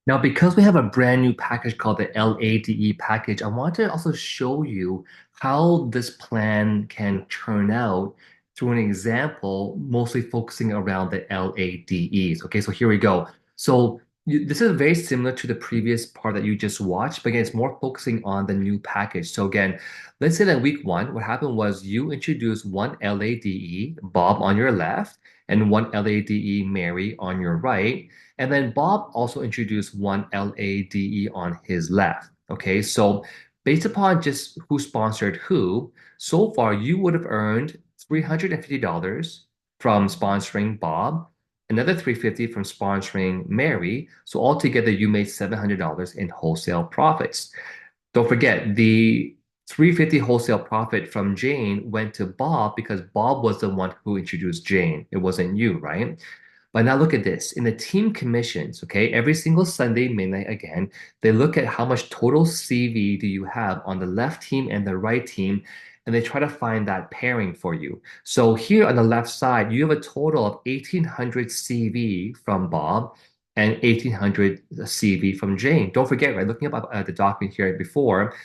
Now, because we have a brand new package called the LADE package, I want to also show you how this plan can turn out through an example, mostly focusing around the LADEs. Okay, so here we go. So this is very similar to the previous part that you just watched, but again, it's more focusing on the new package. So again, let's say that week one, what happened was you introduced one LADE, Bob on your left, and one LADE, Mary on your right. And then Bob also introduced one LADE on his left. Okay, so based upon just who sponsored who, so far you would have earned $350 from sponsoring Bob, another $350 from sponsoring Mary. So altogether, you made $700 in wholesale profits. Don't forget, the 350 wholesale profit from Jane went to Bob because Bob was the one who introduced Jane. It wasn't you, right? But now look at this. In the team commissions, okay, every single Sunday midnight again, they look at how much total CV do you have on the left team and the right team, and they try to find that pairing for you. So here on the left side, you have a total of 1,800 CV from Bob and 1,800 CV from Jane. Don't forget, right, looking up at the document here before,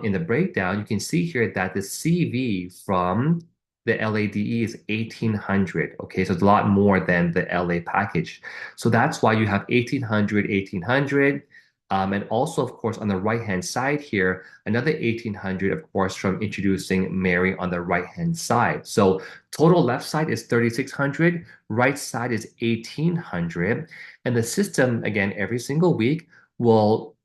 in the breakdown, you can see here that the CV from the LADE is 1,800. Okay, so it's a lot more than the LA package. So that's why you have 1,800, 1,800. And also, of course, on the right-hand side here, another 1,800, of course, from introducing Mary on the right-hand side. So total left side is 3,600, right side is 1,800. And the system, again, every single week will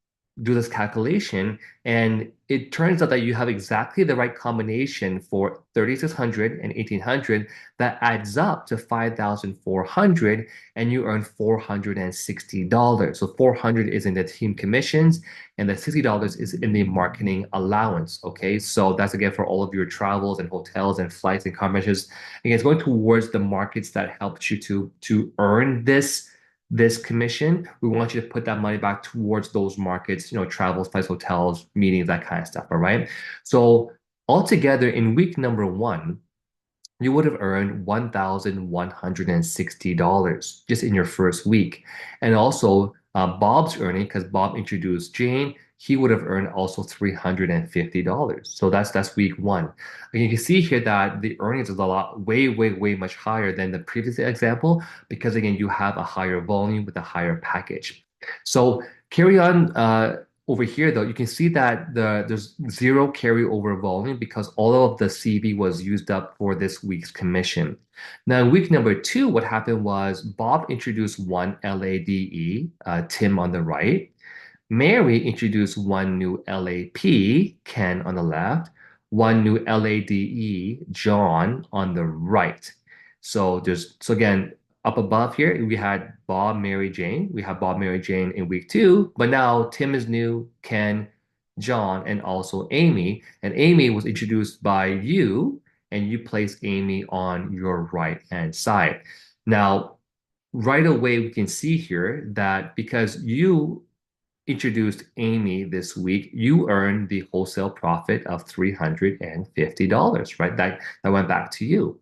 do this calculation, and it turns out that you have exactly the right combination for 3,600 and 1,800 that adds up to 5,400, and you earn $460. So 400 is in the team commissions, and the $60 is in the marketing allowance. Okay, so that's again for all of your travels and hotels and flights and accommodations. Again, it's going towards the markets that helped you to earn this commission. We want you to put that money back towards those markets, travels, flights, hotels, meetings, that kind of stuff. All right. So altogether in week number one, you would have earned $1,160 just in your first week. And also, Bob's earning, because Bob introduced Jane, he would have earned also $350. So that's week one. And you can see here that the earnings is a lot, way, way, way much higher than the previous example, because again, you have a higher volume with a higher package. So carry on over here, though, you can see that there's zero carryover volume because all of the CV was used up for this week's commission. Now, in week number two, what happened was Bob introduced one LADE, Tim on the right. Mary introduced one new LAP, Ken on the left, one new LADE, John on the right. So again, up above here, we had Bob, Mary, Jane. We have Bob, Mary, Jane in week two, but now Tim is new, Ken, John, and also Amy. And Amy was introduced by you, and you place Amy on your right hand side. Now, right away, we can see here that because you introduced Amy this week, you earned the wholesale profit of $350, right? That went back to you.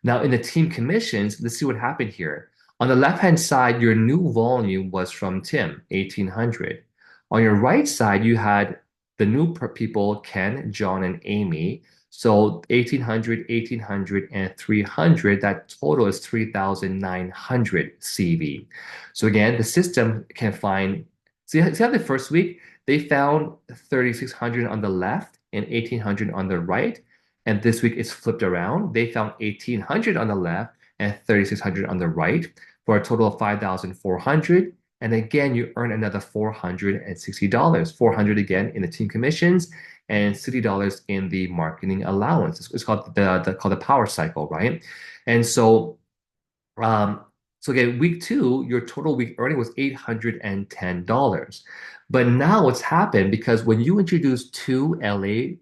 Now, in the team commissions, let's see what happened here. On the left-hand side, your new volume was from Tim, 1,800. On your right side, you had the new people, Ken, John, and Amy. So 1,800, 1,800, and 300, that total is 3,900 CV. So again, the system can find, see how the first week, they found 3,600 on the left and 1,800 on the right. And this week it's flipped around. They found 1,800 on the left and 3,600 on the right for a total of 5,400. And again, you earn another $460. 400 again in the team commissions and $60 in the marketing allowance. It's called the power cycle, right? And um, so again, week two, your total week earning was $810. But now what's happened, because when you introduce two LA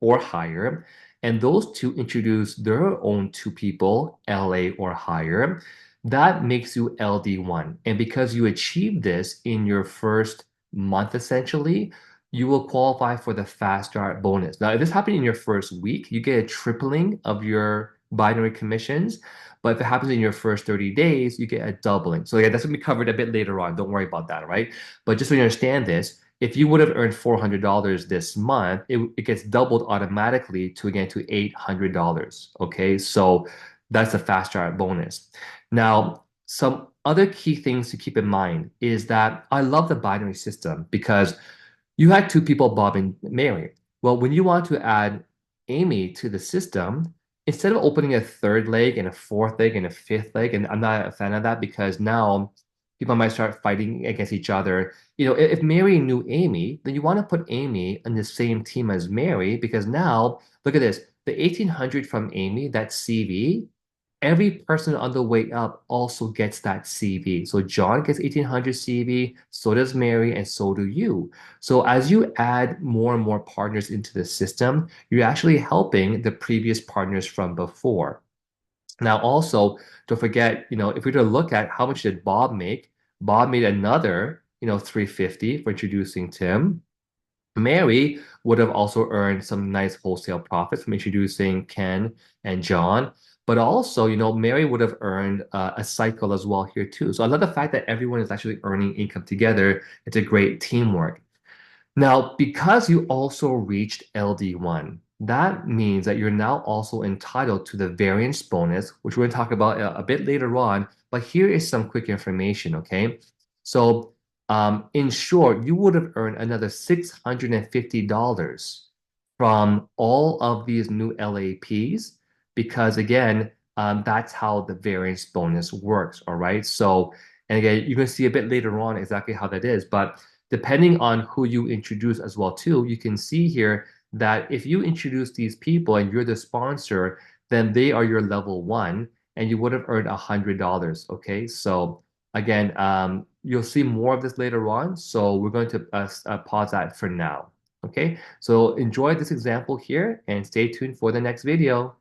or higher, and those two introduce their own two people, LA or higher, that makes you LD1. And because you achieved this in your first month, essentially, you will qualify for the fast start bonus. Now, if this happened in your first week, you get a tripling of your binary commissions. But if it happens in your first 30 days, you get a doubling. So yeah, that's gonna be covered a bit later on. Don't worry about that, right? But just so you understand this, if you would have earned $400 this month, it gets doubled automatically to again to $800. Okay, so that's a fast start bonus. Now, some other key things to keep in mind is that I love the binary system because you had two people, Bob and Mary. Well, when you want to add Amy to the system, instead of opening a third leg and a fourth leg and a fifth leg, and I'm not a fan of that because now people might start fighting against each other. You know, if Mary knew Amy, then you want to put Amy on the same team as Mary because now, look at this, the 1800 from Amy, that CV, every person on the way up also gets that CV. So John gets 1800 CV, so does Mary, and so do you. So as you add more and more partners into the system, you're actually helping the previous partners from before. Now, also, don't forget, if we were to look at how much did Bob make, Bob made another, 350 for introducing Tim. Mary would have also earned some nice wholesale profits from introducing Ken and John. But also, Mary would have earned a cycle as well here too. So I love the fact that everyone is actually earning income together. It's a great teamwork. Now, because you also reached LD1, that means that you're now also entitled to the variance bonus, which we're going to talk about a bit later on. But here is some quick information, okay? So, in short, you would have earned another $650 from all of these new LAPs because, again, that's how the variance bonus works, all right? So, and again, you're going to see a bit later on exactly how that is. But depending on who you introduce as well too, you can see here that if you introduce these people and you're the sponsor, then they are your level one and you would have earned $100. Okay, so again, you'll see more of this later on. So we're going to pause that for now. Okay, so enjoy this example here and stay tuned for the next video.